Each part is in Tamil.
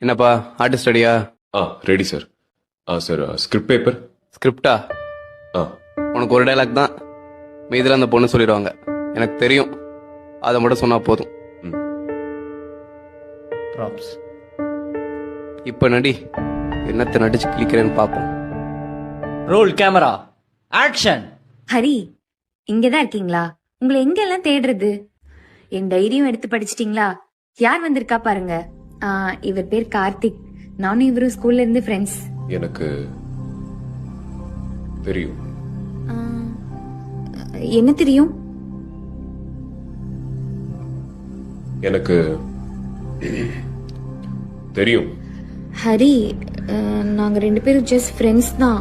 என்னப்பா ஆர்டிஸ்ட் ஸ்டடியா? Ready sir. Sir script paper. ஸ்கிரிப்டா? ஆ உனக்கு ஒரு டைலாக் தான், மீதில் அந்த பொண்ணு சொல்லிடுவாங்க. எனக்கு தெரியும், அதை மட்டும் சொன்னா போதும். ப்ராப்ஸ். இப்போ நடி, என்னத்தை நடிச்சு கிளிக்கிறேன்னு பார்ப்போம். Role camera action. ஹரி, இங்கதான் இருக்கீங்களா? உங்களை எங்கெல்லாம் தேடுறது? என் டைரியும் எடுத்து படிச்சிட்டீங்களா? யார் வந்திருக்கா பாருங்க. இவர் பேர் கார்த்திக். நானும் இவரும் ஸ்கூல்ல இருந்து ஃப்ரெண்ட்ஸ். எனக்கு தெரியும். என்ன தெரியும்? எனக்கு தெரியும். ஹரி, நாங்க ரெண்டு பேரும் ஜஸ்ட் ஃப்ரெண்ட்ஸ் தான்.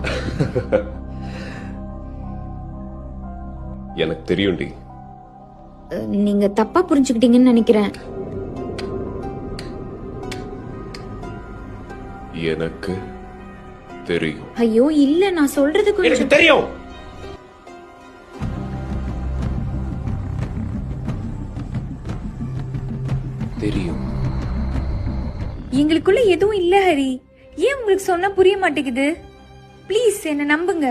எனக்கு தெரியும்டி. நீங்க தப்பா புரிஞ்சுக்கிட்டீங்கன்னு நினைக்கிறேன். எனக்கு தெரியும். ஐயோ இல்ல, நான் சொல்றது எனக்கு கொஞ்சம் தெரியும். தெரியும். எங்களுக்குள்ள எதுவும் இல்ல ஹரி. ஏன் உங்களுக்கு சொன்னா புரிய மாட்டேங்குது? ப்ளீஸ் என்ன நம்புங்க.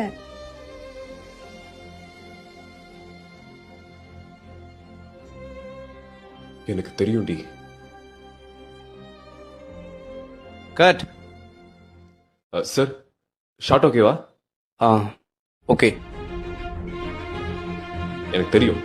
எனக்கு தெரியும்டி. கட். சார் ஷார்ட் ஓகேவா? ஆ ஓகே. எனக்கு தெரியும்.